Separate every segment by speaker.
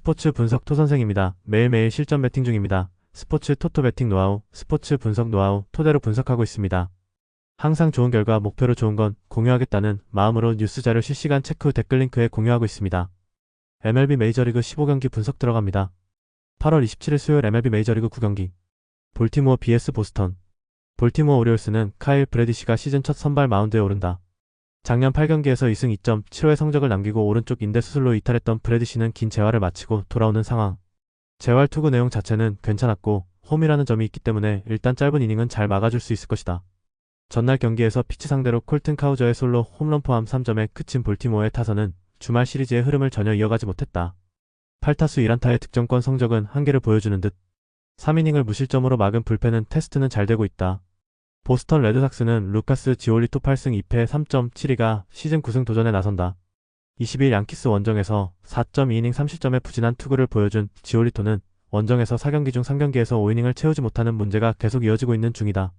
Speaker 1: 스포츠 분석 토선생입니다. 매일매일 실전 배팅 중입니다. 스포츠 토토 배팅 노하우, 스포츠 분석 노하우 토대로 분석하고 있습니다. 항상 좋은 결과 목표로 좋은 건 공유하겠다는 마음으로 뉴스 자료 실시간 체크 후 댓글 링크에 공유하고 있습니다. MLB 메이저리그 15경기 분석 들어갑니다. 8월 27일 수요일 MLB 메이저리그 9경기 볼티모어 vs 보스턴. 볼티모어 오리올스는 카일 브래디시가 시즌 첫 선발 마운드에 오른다. 작년 8경기에서 2승 2점 7호의 성적을 남기고 오른쪽 인대 수술로 이탈했던 브래디시는 긴 재활을 마치고 돌아오는 상황. 재활 투구 내용 자체는 괜찮았고 홈이라는 점이 있기 때문에 일단 짧은 이닝은 잘 막아줄 수 있을 것이다. 전날 경기에서 피치 상대로 콜튼 카우저의 솔로 홈런 포함 3점에 그친 볼티모어의 타선은 주말 시리즈의 흐름을 전혀 이어가지 못했다. 8타수 1안타의 득점권 성적은 한계를 보여주는 듯 3이닝을 무실점으로 막은 불펜은 테스트는 잘 되고 있다. 보스턴 레드삭스는 루카스 지올리토 8승 2패 3.72가 시즌 9승 도전에 나선다. 22일 양키스 원정에서 4.2이닝 3실점의 부진한 투구를 보여준 지올리토는 원정에서 4경기 중 3경기에서 5이닝을 채우지 못하는 문제가 계속 이어지고 있는 중이다.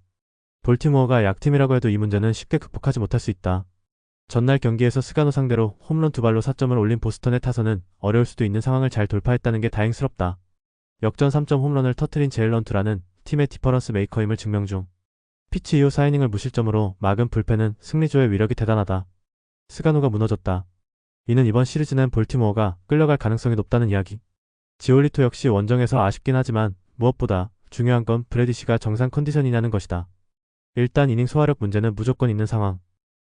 Speaker 1: 볼티모어가 약팀이라고 해도 이 문제는 쉽게 극복하지 못할 수 있다. 전날 경기에서 스가노 상대로 홈런 2발로 4점을 올린 보스턴의 타선은 어려울 수도 있는 상황을 잘 돌파했다는 게 다행스럽다. 역전 3점 홈런을 터트린 제일런 투라는 팀의 디퍼런스 메이커임을 증명 중. 피치 이후 4이닝을 무실점으로 막은 불펜은 승리조의 위력이 대단하다. 스가노가 무너졌다. 이는 이번 시리즈는 볼티모어가 끌려갈 가능성이 높다는 이야기. 지올리토 역시 원정에서 아쉽긴 하지만 무엇보다 중요한 건 브래디시가 정상 컨디션이냐는 것이다. 일단 이닝 소화력 문제는 무조건 있는 상황.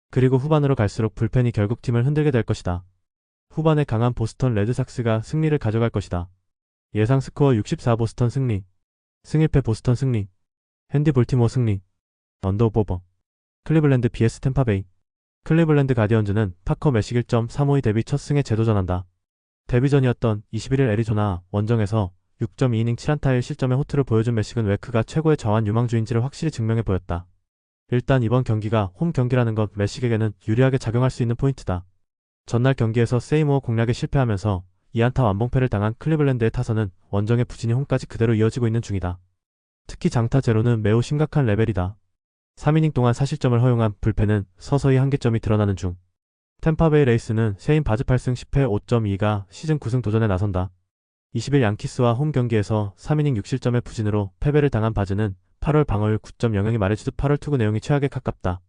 Speaker 1: 그리고 후반으로 갈수록 불펜이 결국 팀을 흔들게 될 것이다. 후반에 강한 보스턴 레드삭스가 승리를 가져갈 것이다. 예상 스코어 64 보스턴 승리. 승1패 보스턴 승리. 핸디 볼티모어 승리. 언더오버. 클리블랜드 vs 템파베이. 클리블랜드 가디언즈는 파커 매식 1.35의 데뷔 첫 승에 재도전한다. 데뷔전이었던 21일 애리조나 원정에서 6.2이닝 7안타 1실점의 호투를 보여준 매식은 웨크가 최고의 자완 유망주인지를 확실히 증명해 보였다. 일단 이번 경기가 홈 경기라는 것 매식에게는 유리하게 작용할 수 있는 포인트다. 전날 경기에서 세이모어 공략에 실패하면서 2안타 완봉패를 당한 클리블랜드의 타선은 원정의 부진이 홈까지 그대로 이어지고 있는 중이다. 특히 장타 제로는 매우 심각한 레벨이다. 3이닝 동안 4실점을 허용한 불펜은 서서히 한계점이 드러나는 중. 템파베이 레이스는 세인 바즈 8승 10패 5.2가 시즌 9승 도전에 나선다. 20일 양키스와 홈 경기에서 3이닝 6실점의 부진으로 패배를 당한 바즈는 8월 방어율 9.00이 말해주듯 8월 투구 내용이 최악에 가깝다.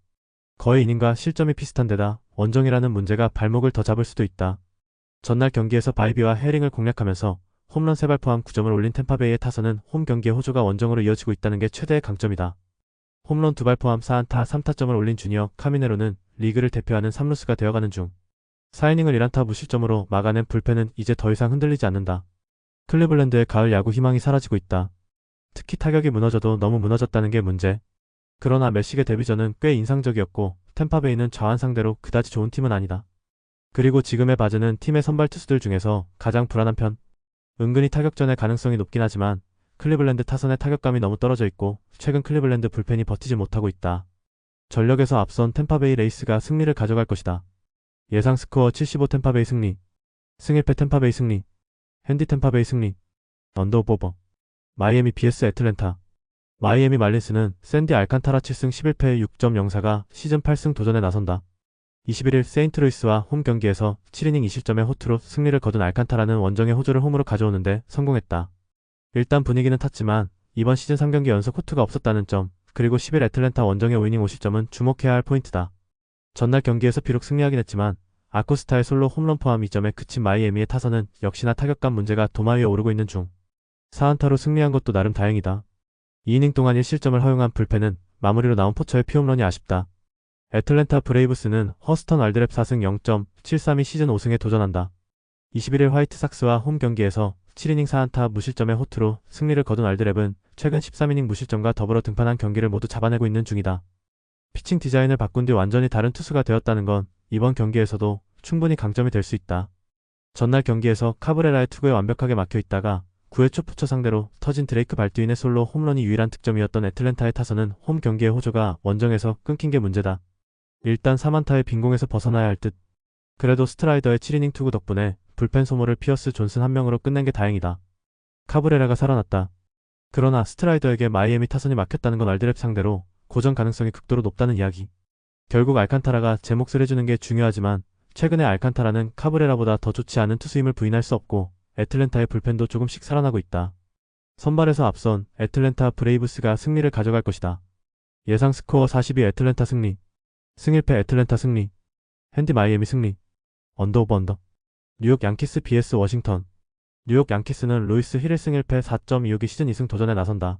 Speaker 1: 거의 이닝과 실점이 비슷한 데다 원정이라는 문제가 발목을 더 잡을 수도 있다. 전날 경기에서 바이비와 헤링을 공략하면서 홈런 3발 포함 9점을 올린 템파베이의 타선은 홈 경기의 호조가 원정으로 이어지고 있다는 게 최대의 강점이다. 홈런 2발 포함 4안타 3타점을 올린 주니어 카미네로는 리그를 대표하는 3루수가 되어가는 중. 4이닝을 1안타 무실점으로 막아낸 불펜은 이제 더 이상 흔들리지 않는다. 클리블랜드의 가을 야구 희망이 사라지고 있다. 특히 타격이 무너져도 너무 무너졌다는 게 문제. 그러나 매식의 데뷔전은 꽤 인상적이었고 템파베이는 좌완 상대로 그다지 좋은 팀은 아니다. 그리고 지금의 바즈는 팀의 선발 투수들 중에서 가장 불안한 편. 은근히 타격전의 가능성이 높긴 하지만 클리블랜드 타선의 타격감이 너무 떨어져 있고 최근 클리블랜드 불펜이 버티지 못하고 있다. 전력에서 앞선 템파베이 레이스가 승리를 가져갈 것이다. 예상 스코어 75 템파베이 승리. 승1패 템파베이 승리. 핸디 템파베이 승리. 언더오버. 마이애미 vs 애틀랜타. 마이애미 말린스는 샌디 알칸타라 7승 11패 6.04가 시즌 8승 도전에 나선다. 21일 세인트루이스와 홈 경기에서 7이닝 2실점의 호투로 승리를 거둔 알칸타라는 원정의 호조를 홈으로 가져오는데 성공했다. 일단 분위기는 탔지만 이번 시즌 3경기 연속 호투가 없었다는 점, 그리고 10일 애틀랜타 원정의 5이닝 5실점은 주목해야 할 포인트다. 전날 경기에서 비록 승리하긴 했지만 아코스타의 솔로 홈런 포함 2점에 그친 마이애미의 타선은 역시나 타격감 문제가 도마 위에 오르고 있는 중. 4안타로 승리한 것도 나름 다행이다. 2이닝 동안 1실점을 허용한 불펜은 마무리로 나온 포처의 피홈런이 아쉽다. 애틀랜타 브레이브스는 허스턴 알드랩 4승 0.73이 시즌 5승에 도전한다. 21일 화이트삭스와 홈 경기에서 7이닝 4안타 무실점의 호투로 승리를 거둔 알드랩은 최근 13이닝 무실점과 더불어 등판한 경기를 모두 잡아내고 있는 중이다. 피칭 디자인을 바꾼 뒤 완전히 다른 투수가 되었다는 건 이번 경기에서도 충분히 강점이 될 수 있다. 전날 경기에서 카브레라의 투구에 완벽하게 막혀 있다가 9회 초 푸처 상대로 터진 드레이크 발두인의 솔로 홈런이 유일한 득점이었던 애틀랜타의 타선은 홈 경기의 호조가 원정에서 끊긴 게 문제다. 일단 3안타의 빈공에서 벗어나야 할 듯. 그래도 스트라이더의 7이닝 투구 덕분에 불펜 소모를 피어스 존슨 한 명으로 끝낸 게 다행이다. 카브레라가 살아났다. 그러나 스트라이더에게 마이애미 타선이 막혔다는 건 알드랩 상대로 고전 가능성이 극도로 높다는 이야기. 결국 알칸타라가 제 몫을 해주는 게 중요하지만 최근에 알칸타라는 카브레라보다 더 좋지 않은 투수임을 부인할 수 없고 애틀랜타의 불펜도 조금씩 살아나고 있다. 선발에서 앞선 애틀랜타 브레이브스가 승리를 가져갈 것이다. 예상 스코어 42 애틀랜타 승리. 승일패 애틀랜타 승리. 핸디 마이애미 승리. 언더 오버 언더. 뉴욕 양키스 vs 워싱턴. 뉴욕 양키스는 루이스 힐의 승일패 4.26이 시즌 2승 도전에 나선다.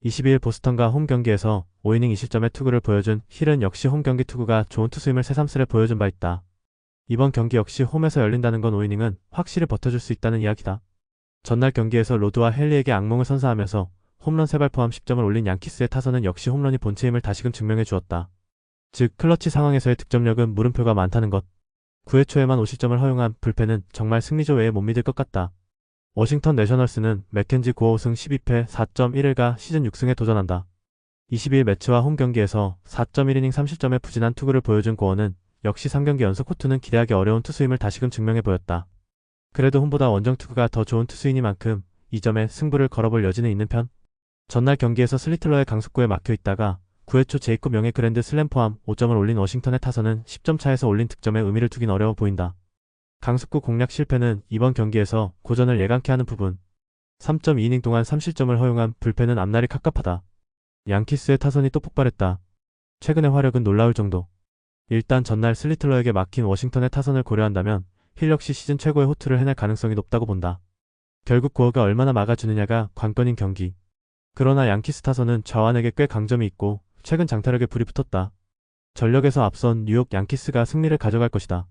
Speaker 1: 22일 보스턴과 홈 경기에서 5이닝 2실점의 투구를 보여준 힐은 역시 홈 경기 투구가 좋은 투수임을 새삼스레 보여준 바 있다. 이번 경기 역시 홈에서 열린다는 건 5이닝은 확실히 버텨줄 수 있다는 이야기다. 전날 경기에서 로드와 헨리에게 악몽을 선사하면서 홈런 3발 포함 10점을 올린 양키스의 타선은 역시 홈런이 본체임을 다시금 증명해 주었다. 즉 클러치 상황에서의 득점력은 물음표가 많다는 것. 9회 초에만 5실점을 허용한 불펜은 정말 승리조 외에 못 믿을 것 같다. 워싱턴 내셔널스는 맥켄지 9호 5승 12패 4.11가 시즌 6승에 도전한다. 22일 매치와 홈 경기에서 4.1이닝 3실점의 부진한 투구를 보여준 고어는 역시 3경기 연속 호투는 기대하기 어려운 투수임을 다시금 증명해 보였다. 그래도 홈보다 원정 투구가 더 좋은 투수이니만큼 이 점에 승부를 걸어볼 여지는 있는 편. 전날 경기에서 슬리틀러의 강속구에 막혀 있다가 9회 초 제이콥 영의 그랜드 슬램 포함 5점을 올린 워싱턴의 타선은 10점 차에서 올린 득점에 의미를 두긴 어려워 보인다. 강속구 공략 실패는 이번 경기에서 고전을 예감케 하는 부분. 3.2이닝 동안 3실점을 허용한 불펜은 앞날이 깝깝하다. 양키스의 타선이 또 폭발했다. 최근의 화력은 놀라울 정도. 일단 전날 슬리틀러에게 막힌 워싱턴의 타선을 고려한다면 힐 역시 시즌 최고의 호투를 해낼 가능성이 높다고 본다. 결국 고어가 얼마나 막아주느냐가 관건인 경기. 그러나 양키스 타선은 좌완에게 꽤 강점이 있고 최근 장타력에 불이 붙었다. 전력에서 앞선 뉴욕 양키스가 승리를 가져갈 것이다.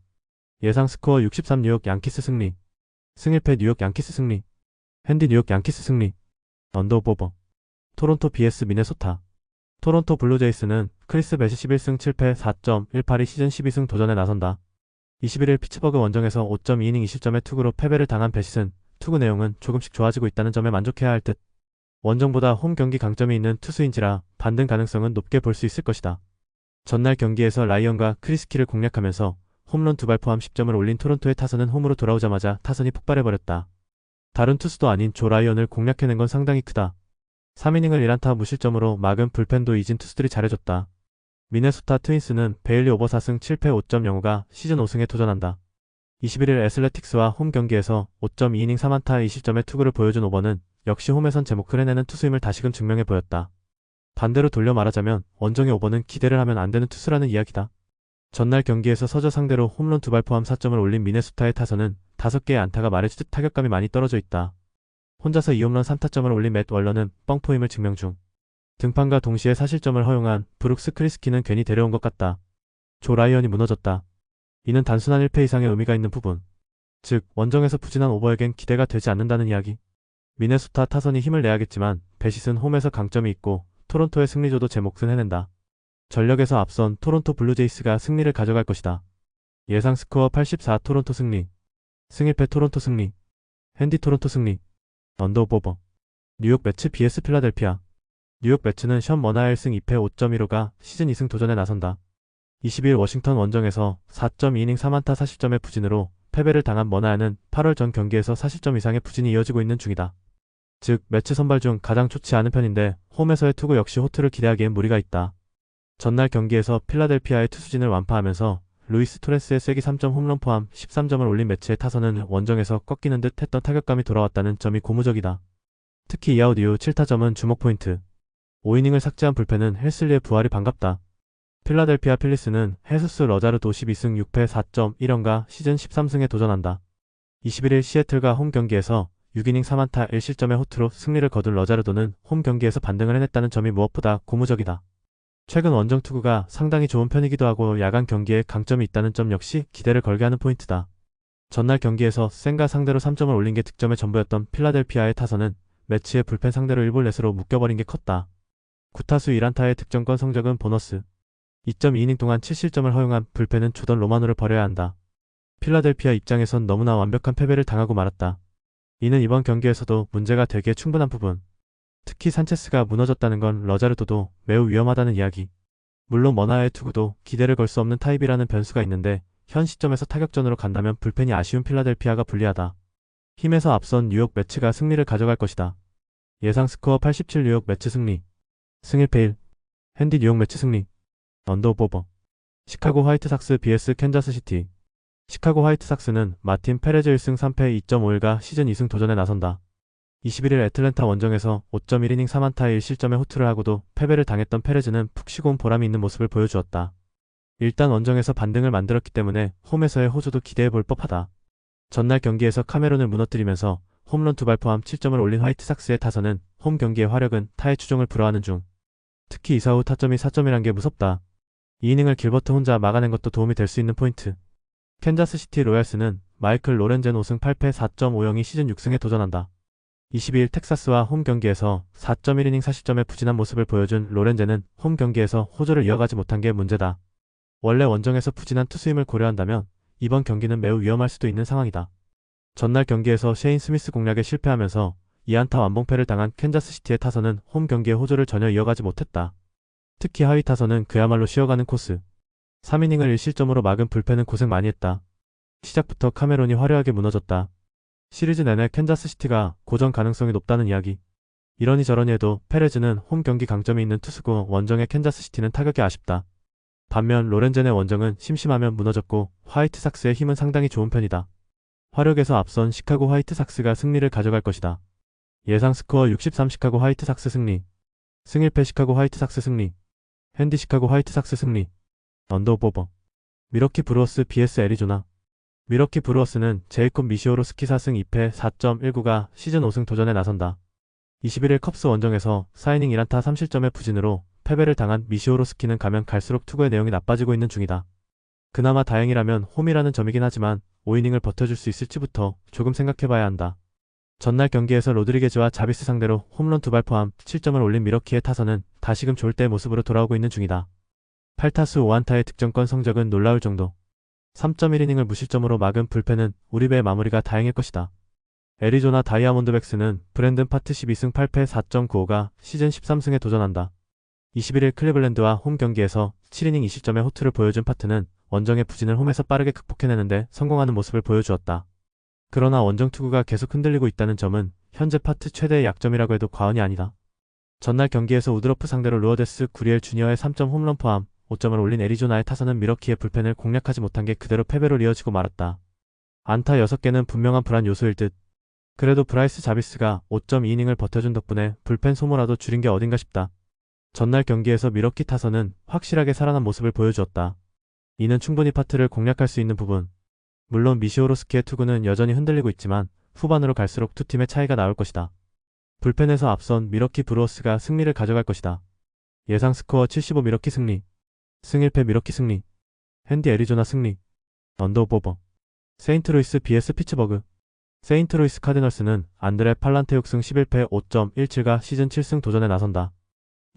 Speaker 1: 예상 스코어 63 뉴욕 양키스 승리. 승일패 뉴욕 양키스 승리. 핸디 뉴욕 양키스 승리. 언더 오버. 토론토 vs 미네소타. 토론토 블루제이스는 크리스 배시 11승 7패 4.18이 시즌 12승 도전에 나선다. 21일 피츠버그 원정에서 5.2이닝 2실점의 투구로 패배를 당한 배시는 투구 내용은 조금씩 좋아지고 있다는 점에 만족해야 할 듯. 원정보다 홈 경기 강점이 있는 투수인지라 반등 가능성은 높게 볼 수 있을 것이다. 전날 경기에서 라이언과 크리스키를 공략하면서 홈런 2발 포함 10점을 올린 토론토의 타선은 홈으로 돌아오자마자 타선이 폭발해버렸다. 다른 투수도 아닌 조 라이언을 공략해낸 건 상당히 크다. 3이닝을 1안타 무실점으로 막은 불펜도 이진 투수들이 잘해줬다. 미네소타 트윈스는 베일리 오버 4승 7패 5.05가 시즌 5승에 도전한다. 21일 애슬레틱스와 홈 경기에서 5.2이닝 3안타 2실점의 투구를 보여준 오버는 역시 홈에선 제목을 해내는 투수임을 다시금 증명해 보였다. 반대로 돌려 말하자면 원정의 오버는 기대를 하면 안 되는 투수라는 이야기다. 전날 경기에서 서저 상대로 홈런 2발 포함 4점을 올린 미네소타의 타선은 5개의 안타가 말해주듯 타격감이 많이 떨어져 있다. 혼자서 2홈런 3타점을 올린 맷 월러는 뻥포임을 증명 중. 등판과 동시에 4실점을 허용한 브룩스 크리스키는 괜히 데려온 것 같다. 조 라이언이 무너졌다. 이는 단순한 1패 이상의 의미가 있는 부분. 즉 원정에서 부진한 오버에겐 기대가 되지 않는다는 이야기. 미네소타 타선이 힘을 내야겠지만 배싯은 홈에서 강점이 있고 토론토의 승리조도 제 몫은 해낸다. 전력에서 앞선 토론토 블루제이스가 승리를 가져갈 것이다. 예상 스코어 84 토론토 승리. 승일패 토론토 승리. 핸디 토론토 승리. 언더 오버. 뉴욕 매츠 vs 필라델피아. 뉴욕 매츠는 션 머나의 1승 2패 5.15가 시즌 2승 도전에 나선다. 22일 워싱턴 원정에서 4.2이닝 3안타 4실점의 부진으로 패배를 당한 머나야는 8월 전 경기에서 4실점 이상의 부진이 이어지고 있는 중이다. 즉 매치 선발 중 가장 좋지 않은 편인데 홈에서의 투구 역시 호투를 기대하기엔 무리가 있다. 전날 경기에서 필라델피아의 투수진을 완파하면서 루이스 토레스의 쐐기 3점 홈런 포함 13점을 올린 매치의 타선은 원정에서 꺾이는 듯 했던 타격감이 돌아왔다는 점이 고무적이다. 특히 2아웃 이후 7타점은 주목 포인트. 5이닝을 삭제한 불펜은 헬슬리의 부활이 반갑다. 필라델피아 필리스는 헤수스 러자르도 12승 6패 4.1연가 시즌 13승에 도전한다. 21일 시애틀과 홈 경기에서 6이닝 3안타 1실점의 호투로 승리를 거둔 러자르도는 홈 경기에서 반등을 해냈다는 점이 무엇보다 고무적이다. 최근 원정 투구가 상당히 좋은 편이기도 하고 야간 경기에 강점이 있다는 점 역시 기대를 걸게 하는 포인트다. 전날 경기에서 센가 상대로 3점을 올린 게 득점의 전부였던 필라델피아의 타선은 매치의 불펜 상대로 1볼넷으로 묶여버린 게 컸다. 9타수 1안타의 득점권 성적은 보너스. 2.2이닝 동안 7실점을 허용한 불펜은 조던 로마노를 버려야 한다. 필라델피아 입장에선 너무나 완벽한 패배를 당하고 말았다. 이는 이번 경기에서도 문제가 되기에 충분한 부분. 특히 산체스가 무너졌다는 건 러자르도도 매우 위험하다는 이야기. 물론 머나의 투구도 기대를 걸 수 없는 타입이라는 변수가 있는데 현 시점에서 타격전으로 간다면 불펜이 아쉬운 필라델피아가 불리하다. 힘에서 앞선 뉴욕 매츠가 승리를 가져갈 것이다. 예상 스코어 87 뉴욕 매츠 승리. 승일패 1. 핸디 뉴욕 매츠 승리. 언더 오버. 시카고 화이트삭스 vs 캔자스시티. 시카고 화이트삭스는 마틴 페레즈 1승 3패 2.5일과 시즌 2승 도전에 나선다. 21일 애틀랜타 원정에서 5.1이닝 3안타 1실점의 호투를 하고도 패배를 당했던 페레즈는 푹 쉬고 온 보람이 있는 모습을 보여주었다. 일단 원정에서 반등을 만들었기 때문에 홈에서의 호조도 기대해 볼 법하다. 전날 경기에서 카메론을 무너뜨리면서 홈런 2발 포함 7점을 올린 화이트삭스의 타선은 홈 경기의 화력은 타의 추종을 불허하는 중. 특히 이사 후 타점이 4점이란 게 무섭다. 이 이닝을 길버트 혼자 막아낸 것도 도움이 될 수 있는 포인트. 캔자스시티 로얄스는 마이클 로렌젠 5승 8패 4.50이 시즌 6승에 도전한다. 22일 텍사스와 홈 경기에서 4.1이닝 4실점의 부진한 모습을 보여준 로렌젠은 홈 경기에서 호조를 이어가지 못한 게 문제다. 원래 원정에서 부진한 투수임을 고려한다면 이번 경기는 매우 위험할 수도 있는 상황이다. 전날 경기에서 셰인 스미스 공략에 실패하면서 2안타 완봉패를 당한 캔자스시티의 타선은 홈 경기의 호조를 전혀 이어가지 못했다. 특히 하위 타선은 그야말로 쉬어가는 코스. 3이닝을 1실점으로 막은 불펜은 고생 많이 했다. 시작부터 카메론이 화려하게 무너졌다. 시리즈 내내 캔자스시티가 고전 가능성이 높다는 이야기. 이러니 저러니 해도 페레즈는 홈 경기 강점이 있는 투수고 원정의 캔자스시티는 타격이 아쉽다. 반면 로렌젠의 원정은 심심하면 무너졌고 화이트삭스의 힘은 상당히 좋은 편이다. 화력에서 앞선 시카고 화이트삭스가 승리를 가져갈 것이다. 예상 스코어 63 시카고 화이트삭스 승리. 승일패 시카고 화이트삭스 승리. 핸디 시카고 화이트삭스 승리. 언더오버. 미러키 브루어스 vs 애리조나. 미러키 브루어스는 제이콥 미시오로스키 4승 2패 4.19가 시즌 5승 도전에 나선다. 21일 컵스 원정에서 4이닝 1안타 3실점의 부진으로 패배를 당한 미시오로스키는 가면 갈수록 투구의 내용이 나빠지고 있는 중이다. 그나마 다행이라면 홈이라는 점이긴 하지만 5이닝을 버텨줄 수 있을지부터 조금 생각해봐야 한다. 전날 경기에서 로드리게즈와 자비스 상대로 홈런 2발 포함 7점을 올린 미러키의 타선은 다시금 좋을 때의 모습으로 돌아오고 있는 중이다. 8타수 5안타의 득점권 성적은 놀라울 정도. 3.1이닝을 무실점으로 막은 불펜은 우리 배의 마무리가 다행일 것이다. 애리조나 다이아몬드백스는 브랜든 파트 12승 8패 4.95가 시즌 13승에 도전한다. 21일 클리블랜드와 홈 경기에서 7이닝 2실점의 호투를 보여준 파트는 원정의 부진을 홈에서 빠르게 극복해내는데 성공하는 모습을 보여주었다. 그러나 원정 투구가 계속 흔들리고 있다는 점은 현재 파트 최대의 약점이라고 해도 과언이 아니다. 전날 경기에서 우드러프 상대로 루어데스 구리엘 주니어의 3점 홈런 포함 5점을 올린 애리조나의 타선은 미러키의 불펜을 공략하지 못한 게 그대로 패배로 이어지고 말았다. 안타 6개는 분명한 불안 요소일 듯. 그래도 브라이스 자비스가 5.2이닝을 버텨준 덕분에 불펜 소모라도 줄인 게 어딘가 싶다. 전날 경기에서 미러키 타선은 확실하게 살아난 모습을 보여주었다. 이는 충분히 파트를 공략할 수 있는 부분. 물론 미시오로스키의 투구는 여전히 흔들리고 있지만 후반으로 갈수록 두 팀의 차이가 나올 것이다. 불펜에서 앞선 미러키 브루어스가 승리를 가져갈 것이다. 예상 스코어 75 미러키 승리. 승일패 미러키 승리. 핸디 애리조나 승리. 언더오버. 세인트루이스 vs 피츠버그. 세인트루이스 카디널스는 안드레 팔란테 6승 11패 5.17가 시즌 7승 도전에 나선다.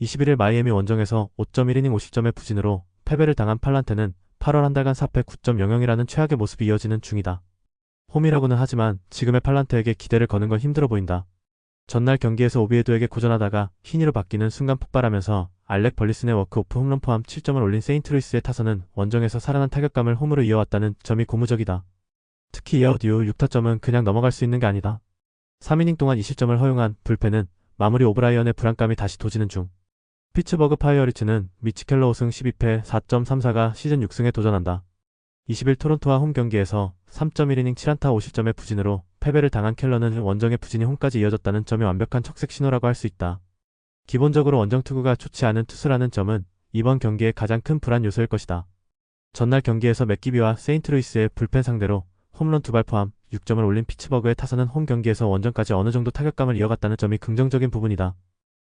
Speaker 1: 21일 마이애미 원정에서 5.1이닝 50점의 부진으로 패배를 당한 팔란테는 8월 한 달간 4패 9.00이라는 최악의 모습이 이어지는 중이다. 홈이라고는 하지만 지금의 팔란테에게 기대를 거는 건 힘들어 보인다. 전날 경기에서 오비에도에게 고전하다가 희니로 바뀌는 순간 폭발하면서 알렉 벌리슨의 워크오프 홈런 포함 7점을 올린 세인트루이스의 타선은 원정에서 살아난 타격감을 홈으로 이어왔다는 점이 고무적이다. 특히 이아웃 이후 6타점은 그냥 넘어갈 수 있는 게 아니다. 3이닝 동안 2실점을 허용한 불펜은 마무리 오브라이언의 불안감이 다시 도지는 중. 피츠버그 파이어리츠는 미치 켈러 5승 12패 4.34가 시즌 6승에 도전한다. 20일 토론토와 홈 경기에서 3.1이닝 7안타 5실점의 부진으로 패배를 당한 켈러는 원정의 부진이 홈까지 이어졌다는 점이 완벽한 척색 신호라고 할 수 있다. 기본적으로 원정 투구가 좋지 않은 투수라는 점은 이번 경기의 가장 큰 불안 요소일 것이다. 전날 경기에서 맥기비와 세인트루이스의 불펜 상대로 홈런 2발 포함 6점을 올린 피츠버그의 타선은 홈 경기에서 원정까지 어느 정도 타격감을 이어갔다는 점이 긍정적인 부분이다.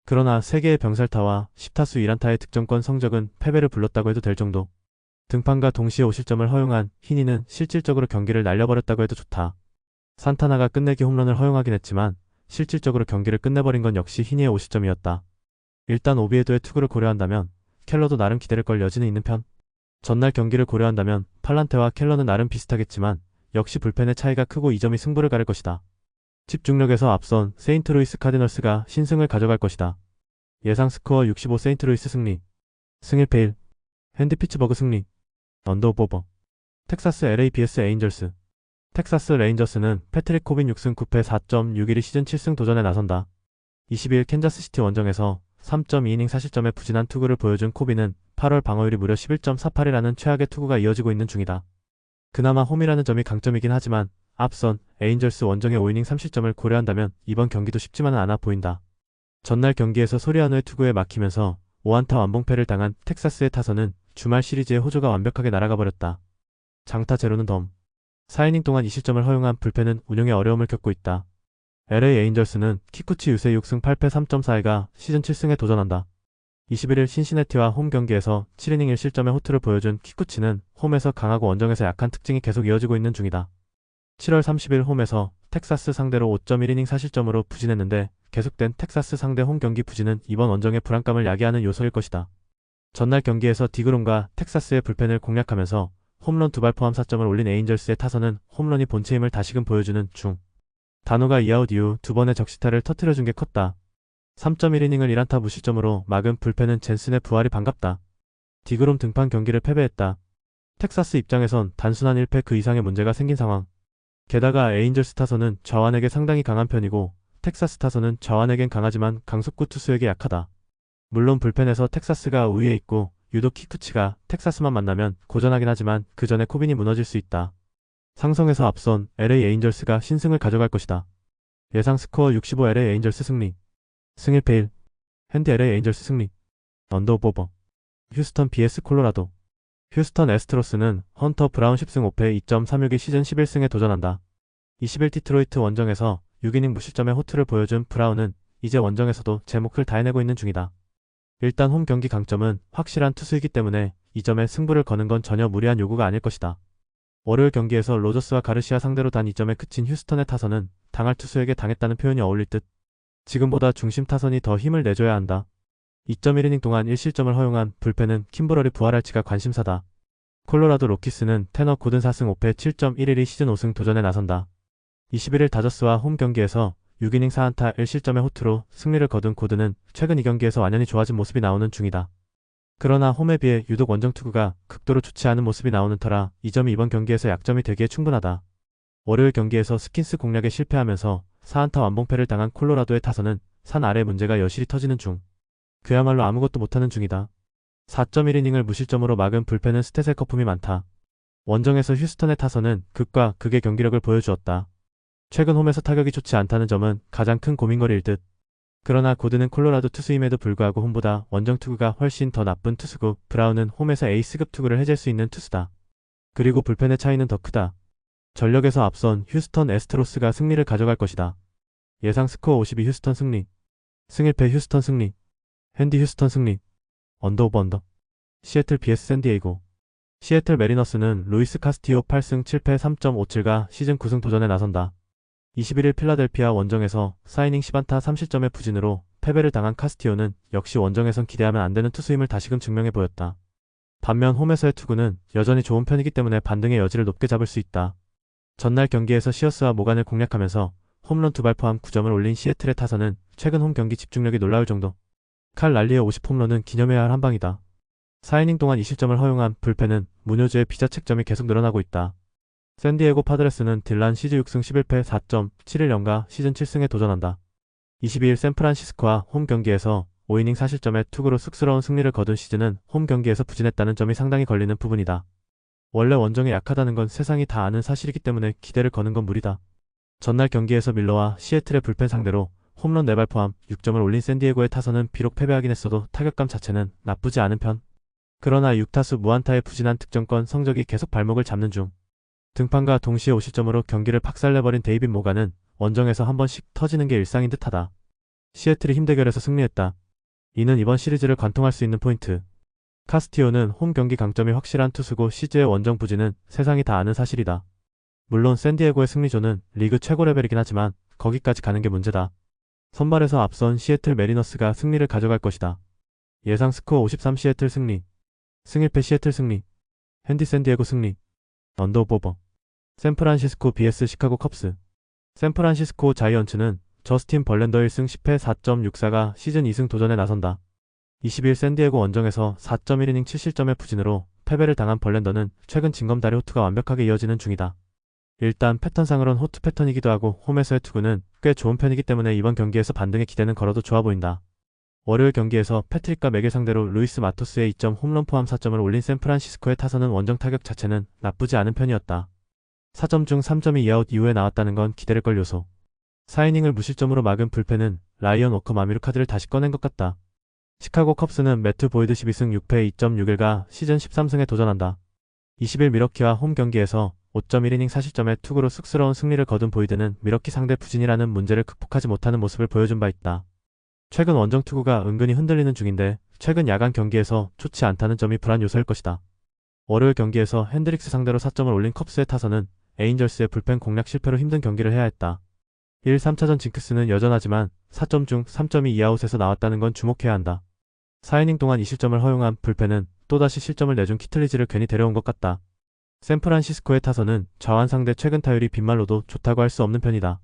Speaker 1: 그러나 3개의 병살타와 10타수 1안타의 득점권 성적은 패배를 불렀다고 해도 될 정도. 등판과 동시에 5실점을 허용한 희니는 실질적으로 경기를 날려버렸다고 해도 좋다. 산타나가 끝내기 홈런을 허용하긴 했지만 실질적으로 경기를 끝내버린 건 역시 희니의 5실점이었다. 일단 오비에도의 투구를 고려한다면 켈러도 나름 기대를 걸 여지는 있는 편. 전날 경기를 고려한다면 팔란테와 켈러는 나름 비슷하겠지만 역시 불펜의 차이가 크고 이 점이 승부를 가를 것이다. 집중력에서 앞선 세인트루이스 카디널스가 신승을 가져갈 것이다. 예상 스코어 65 세인트루이스 승리. 승일패 1. 핸디 피츠버그 승리. 언더오버. 텍사스 LA vs 에인절스. 텍사스 레인저스는 패트릭 코빈 6승 9패 4.61이 시즌 7승 도전에 나선다. 22일 캔자스시티 원정에서 3.2이닝 4실점의 부진한 투구를 보여준 코빈은 8월 방어율이 무려 11.48이라는 최악의 투구가 이어지고 있는 중이다. 그나마 홈이라는 점이 강점이긴 하지만 앞선 에인절스 원정의 5이닝 3실점을 고려한다면 이번 경기도 쉽지만은 않아 보인다. 전날 경기에서 소리아노의 투구에 막히면서 5안타 완봉패를 당한 텍사스의 타선은 주말 시리즈의 호조가 완벽하게 날아가 버렸다. 장타 제로는 덤. 4이닝 동안 2실점을 허용한 불펜은 운영에 어려움을 겪고 있다. LA 에인절스는 키쿠치 유세 6승 8패 3.4가 시즌 7승에 도전한다. 21일 신시내티와 홈 경기에서 7이닝 1실점의 호투를 보여준 키쿠치는 홈에서 강하고 원정에서 약한 특징이 계속 이어지고 있는 중이다. 7월 30일 홈에서 텍사스 상대로 5.1이닝 4실점으로 부진했는데 계속된 텍사스 상대 홈 경기 부진은 이번 원정의 불안감을 야기하는 요소일 것이다. 전날 경기에서 디그롬과 텍사스의 불펜을 공략하면서 홈런 2발 포함 4점을 올린 에인절스의 타선은 홈런이 본체 힘을 다시금 보여주는 중. 단호가 2아웃 이후 2번의 적시타를 터뜨려준 게 컸다. 3.1이닝을 1안타 무실점으로 막은 불펜은 젠슨의 부활이 반갑다. 디그롬 등판 경기를 패배했다. 텍사스 입장에선 단순한 1패 그 이상의 문제가 생긴 상황. 게다가 에인절스 타선은 좌완에게 상당히 강한 편이고 텍사스 타선은 좌완에겐 강하지만 강속구 투수에게 약하다. 물론 불펜에서 텍사스가 우위에 있고 유독 키쿠치가 텍사스만 만나면 고전하긴 하지만 그 전에 코빈이 무너질 수 있다. 상성에서 앞선 LA 에인절스가 신승을 가져갈 것이다. 예상 스코어 65 LA 에인절스 승리. 승 1패 1. 핸디 LA 에인절스 승리. 언더오버. 휴스턴 vs 콜로라도. 휴스턴 애스트로스는 헌터 브라운 10승 5패 2.36이 시즌 11승에 도전한다. 20일 디트로이트 원정에서 6이닝 무실점의 호투를 보여준 브라운은 이제 원정에서도 제 몫을 다해내고 있는 중이다. 일단 홈 경기 강점은 확실한 투수이기 때문에 이 점에 승부를 거는 건 전혀 무리한 요구가 아닐 것이다. 월요일 경기에서 로저스와 가르시아 상대로 단 2점에 그친 휴스턴의 타선은 당할 투수에게 당했다는 표현이 어울릴 듯. 지금보다 중심 타선이 더 힘을 내줘야 한다. 2.1이닝 동안 1실점을 허용한 불펜은 킴브럴이 부활할지가 관심사다. 콜로라도 로키스는 테너 고든 4승 5패 7.11이 시즌 5승 도전에 나선다. 21일 다저스와 홈 경기에서 6이닝 4안타 1실점의 호투로 승리를 거둔 고든은 최근 2경기에서 완연히 좋아진 모습이 나오는 중이다. 그러나 홈에 비해 유독 원정 투구가 극도로 좋지 않은 모습이 나오는 터라 이 점이 이번 경기에서 약점이 되기에 충분하다. 월요일 경기에서 스킨스 공략에 실패하면서 4안타 완봉패를 당한 콜로라도의 타선은 산 아래 문제가 여실히 터지는 중. 그야말로 아무것도 못하는 중이다. 4.1이닝을 무실점으로 막은 불펜은 스탯의 거품이 많다. 원정에서 휴스턴의 타선은 극과 극의 경기력을 보여주었다. 최근 홈에서 타격이 좋지 않다는 점은 가장 큰 고민거리일 듯. 그러나 고든은 콜로라도 투수임에도 불구하고 홈보다 원정 투구가 훨씬 더 나쁜 투수고 브라운은 홈에서 에이스급 투구를 해줄 수 있는 투수다. 그리고 불펜의 차이는 더 크다. 전력에서 앞선 휴스턴 애스트로스가 승리를 가져갈 것이다. 예상 스코어 52 휴스턴 승리. 승 1패 휴스턴 승리. 핸디 휴스턴 승리. 언더오버 언더. 시애틀 vs 샌디에이고. 시애틀 메리너스는 루이스 카스티오 8승 7패 3.57가 시즌 9승 도전에 나선다. 21일 필라델피아 원정에서 4이닝 10안타 3실점의 부진으로 패배를 당한 카스티오는 역시 원정에선 기대하면 안되는 투수임을 다시금 증명해 보였다. 반면 홈에서의 투구는 여전히 좋은 편이기 때문에 반등의 여지를 높게 잡을 수 있다. 전날 경기에서 시어스와 모간을 공략하면서 홈런 2발 포함 9점을 올린 시애틀의 타선은 최근 홈 경기 집중력이 놀라울 정도. 칼 랄리의 50홈런은 기념해야 할 한방이다. 4이닝 동안 2실점을 허용한 불펜은 문효주의 비자책점이 계속 늘어나고 있다. 샌디에고 파드레스는 딜란 시즌 6승 11패 4.71가 시즌 7승에 도전한다. 22일 샌프란시스코와 홈 경기에서 5이닝 4실점의 투구로 쑥스러운 승리를 거둔 시즌은 홈 경기에서 부진했다는 점이 상당히 걸리는 부분이다. 원래 원정에 약하다는 건 세상이 다 아는 사실이기 때문에 기대를 거는 건 무리다. 전날 경기에서 밀러와 시애틀의 불펜 상대로 홈런 4발 포함 6점을 올린 샌디에고의 타선은 비록 패배하긴 했어도 타격감 자체는 나쁘지 않은 편. 그러나 6타수 무안타의 부진한 득점권 성적이 계속 발목을 잡는 중. 등판과 동시에 5실점으로 경기를 박살내버린 데이빗 모간은 원정에서 한 번씩 터지는 게 일상인 듯하다. 시애틀이 힘대결에서 승리했다. 이는 이번 시리즈를 관통할 수 있는 포인트. 카스티오는 홈 경기 강점이 확실한 투수고 시즈의 원정 부진은 세상이 다 아는 사실이다. 물론 샌디에고의 승리조는 리그 최고 레벨이긴 하지만 거기까지 가는 게 문제다. 선발에서 앞선 시애틀 메리너스가 승리를 가져갈 것이다. 예상 스코어 53 시애틀 승리. 승 1패 시애틀 승리. 핸디 샌디에고 승리. 언더오버. 샌프란시스코 vs 시카고 컵스. 샌프란시스코 자이언츠는 저스틴 벌랜더 1승 10패 4.64가 시즌 2승 도전에 나선다. 20일 샌디에고 원정에서 4.1이닝 7실점의 부진으로 패배를 당한 벌랜더는 최근 징검다리 호투가 완벽하게 이어지는 중이다. 일단 패턴상으론 호투 패턴이기도 하고 홈에서의 투구는 꽤 좋은 편이기 때문에 이번 경기에서 반등의 기대는 걸어도 좋아 보인다. 월요일 경기에서 패트릭과 맥을 상대로 루이스 마토스의 2점 홈런 포함 4점을 올린 샌프란시스코의 타선은 원정 타격 자체는 나쁘지 않은 편이었다. 4점 중 3점이 2아웃 이후에 나왔다는 건 기대를 걸 요소. 4이닝을 무실점으로 막은 불펜은 라이언 워커 마미루 카드를 다시 꺼낸 것 같다. 시카고 컵스는 매튜 보이드 12승 6패 2.61가 시즌 13승에 도전한다. 20일 미러키와 홈 경기에서 5.1이닝 4실점의 투구로 쑥스러운 승리를 거둔 보이드는 미러키 상대 부진이라는 문제를 극복하지 못하는 모습을 보여준 바 있다. 최근 원정 투구가 은근히 흔들리는 중인데 최근 야간 경기에서 좋지 않다는 점이 불안 요소일 것이다. 월요일 경기에서 핸드릭스 상대로 4점을 올린 컵스의 타선은 에인절스의 불펜 공략 실패로 힘든 경기를 해야 했다. 1, 3차전 징크스는 여전하지만 4점 중 3점이 2아웃에서 나왔다는 건 주목해야 한다. 4이닝 동안 2실점을 허용한 불펜은 또다시 실점을 내준 키틀리지를 괜히 데려온 것 같다. 샌프란시스코의 타선은 좌완 상대 최근 타율이 빗말로도 좋다고 할 수 없는 편이다.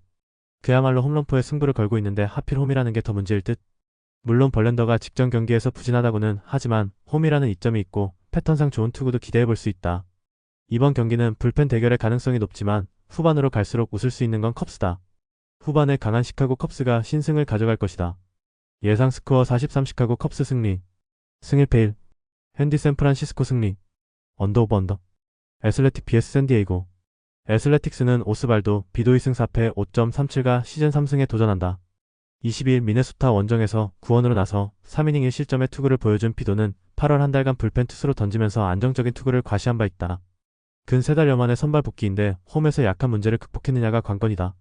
Speaker 1: 그야말로 홈런포에 승부를 걸고 있는데 하필 홈이라는 게 더 문제일 듯. 물론 벌렌더가 직전 경기에서 부진하다고는 하지만 홈이라는 이점이 있고 패턴상 좋은 투구도 기대해볼 수 있다. 이번 경기는 불펜 대결의 가능성이 높지만 후반으로 갈수록 웃을 수 있는 건 컵스다. 후반에 강한 시카고 컵스가 신승을 가져갈 것이다. 예상 스코어 43 시카고 컵스 승리. 승 1패 1. 핸디 샌프란시스코 승리. 언더 오버 언더. 애슬레틱 vs 샌디에이고. 애슬레틱스는 오스발도 비도 2승 4패 5.37가 시즌 3승에 도전한다. 22일 미네소타 원정에서 구원으로 나서 3이닝 1실점의 투구를 보여준 비도는 8월 한 달간 불펜 투수로 던지면서 안정적인 투구를 과시한 바 있다. 근 3달여 만의 선발 복귀인데 홈에서 약한 문제를 극복했느냐가 관건이다.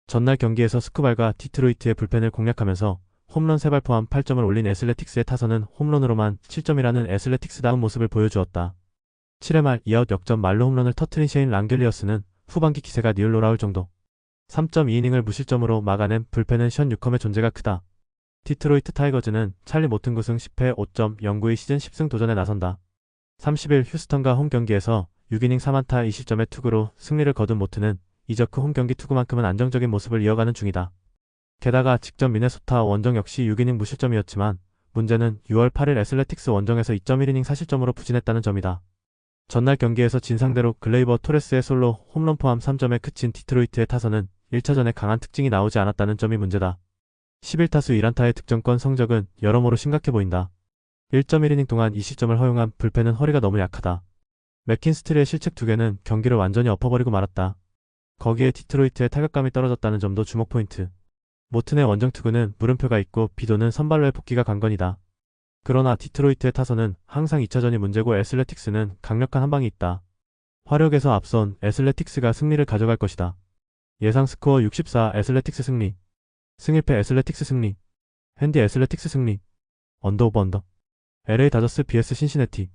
Speaker 1: 전날 경기에서 스쿠발과 디트로이트의 불펜을 공략하면서 홈런 3발 포함 8점을 올린 애슬레틱스의 타선은 홈런으로만 7점이라는 애슬레틱스다운 모습을 보여주었다. 7회 말 2아웃 역전 말로 홈런을 터트린 셰인 랑겔리어스는 후반기 기세가 니을 돌아올 정도. 3.2이닝을 무실점으로 막아낸 불펜은 션 뉴컴의 존재가 크다. 디트로이트 타이거즈는 찰리 모튼 9승 10패 5.09의 시즌 10승 도전에 나선다. 30일 휴스턴과 홈 경기에서 6이닝 4안타 2실점의 투구로 승리를 거둔 모튼은 이적 후 홈 경기 투구만큼은 안정적인 모습을 이어가는 중이다. 게다가 직전 미네소타 원정 역시 6이닝 무실점이었지만 문제는 6월 8일 애슬레틱스 원정에서 2.1이닝 4실점으로 부진했다는 점이다. 전날 경기에서 진상대로 글레이버 토레스의 솔로 홈런 포함 3점에 그친 디트로이트의 타선은 1차전에 강한 특징이 나오지 않았다는 점이 문제다. 11타수 1안타의 득점권 성적은 여러모로 심각해 보인다. 1.1이닝 동안 2실점을 허용한 불펜은 허리가 너무 약하다. 맥킨스트리의 실책 2개는 경기를 완전히 엎어버리고 말았다. 거기에 디트로이트의 타격감이 떨어졌다는 점도 주목 포인트. 모튼의 원정 투구는 물음표가 있고 비도는 선발로의 복귀가 관건이다. 그러나 디트로이트의 타선은 항상 2차전이 문제고 애슬레틱스는 강력한 한방이 있다. 화력에서 앞선 애슬레틱스가 승리를 가져갈 것이다. 예상 스코어 64 애슬레틱스 승리. 승 1패 애슬레틱스 승리. 핸디 애슬레틱스 승리. 언더 오버 언더. LA 다저스 vs 신시내티.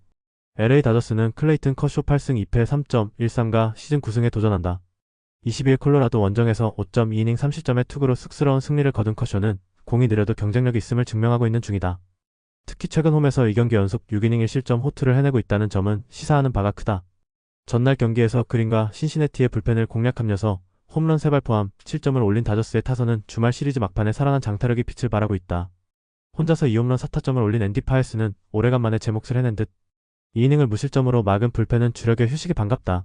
Speaker 1: LA 다저스는 클레이튼 커쇼 8승 2패 3.13가 시즌 9승에 도전한다. 22일 콜로라도 원정에서 5.2이닝 3실점의 투구로 쑥스러운 승리를 거둔 커쇼는 공이 느려도 경쟁력이 있음을 증명하고 있는 중이다. 특히 최근 홈에서 2경기 연속 6이닝 1실점 호투를 해내고 있다는 점은 시사하는 바가 크다. 전날 경기에서 그린과 신시내티의 불펜을 공략하면서 홈런 3발 포함 7점을 올린 다저스의 타선은 주말 시리즈 막판에 살아난 장타력이 빛을 발하고 있다. 혼자서 2홈런 4타점을 올린 앤디 파에스는 오래간만에 제 몫을 해낸 듯. 2이닝을 무실점으로 막은 불펜은 주력의 휴식이 반갑다.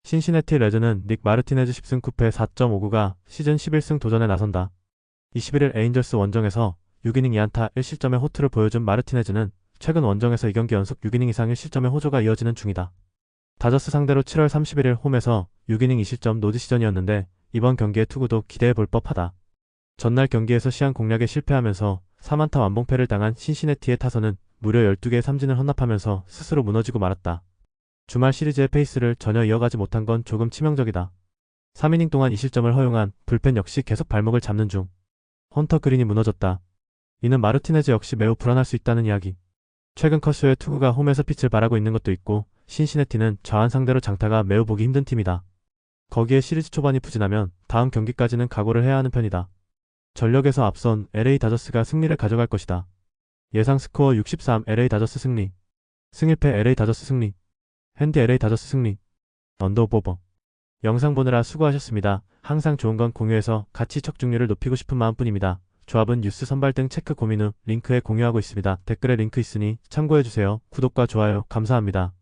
Speaker 1: 신시내티 레즈는 닉 마르티네즈 10승 9패 4.59가 시즌 11승 도전에 나선다. 21일 에인절스 원정에서 6이닝 2안타 1실점의 호투를 보여준 마르티네즈는 최근 원정에서 2경기 연속 6이닝 이상 1실점의 호조가 이어지는 중이다. 다저스 상대로 7월 31일 홈에서 6이닝 2실점 노지시전이었는데 이번 경기의 투구도 기대해볼 법하다. 전날 경기에서 시한 공략에 실패하면서 3안타 완봉패를 당한 신시내티의 타선은 무려 12개의 삼진을 헌납하면서 스스로 무너지고 말았다. 주말 시리즈의 페이스를 전혀 이어가지 못한 건 조금 치명적이다. 3이닝 동안 2실점을 허용한 불펜 역시 계속 발목을 잡는 중. 헌터 그린이 무너졌다. 이는 마르티네즈 역시 매우 불안할 수 있다는 이야기. 최근 커쇼의 투구가 홈에서 빛을 발하고 있는 것도 있고 신시내티는 좌완 상대로 장타가 매우 보기 힘든 팀이다. 거기에 시리즈 초반이 부진하면 다음 경기까지는 각오를 해야 하는 편이다. 전력에서 앞선 LA 다저스가 승리를 가져갈 것이다. 예상 스코어 63 LA 다저스 승리. 승 1패 LA 다저스 승리. 핸디 LA 다저스 승리. 언더 오버. 영상 보느라 수고하셨습니다. 항상 좋은 건 공유해서 같이 척중률을 높이고 싶은 마음뿐입니다. 조합은 뉴스 선발 등 체크 고민 후 링크에 공유하고 있습니다. 댓글에 링크 있으니 참고해주세요. 구독과 좋아요 감사합니다.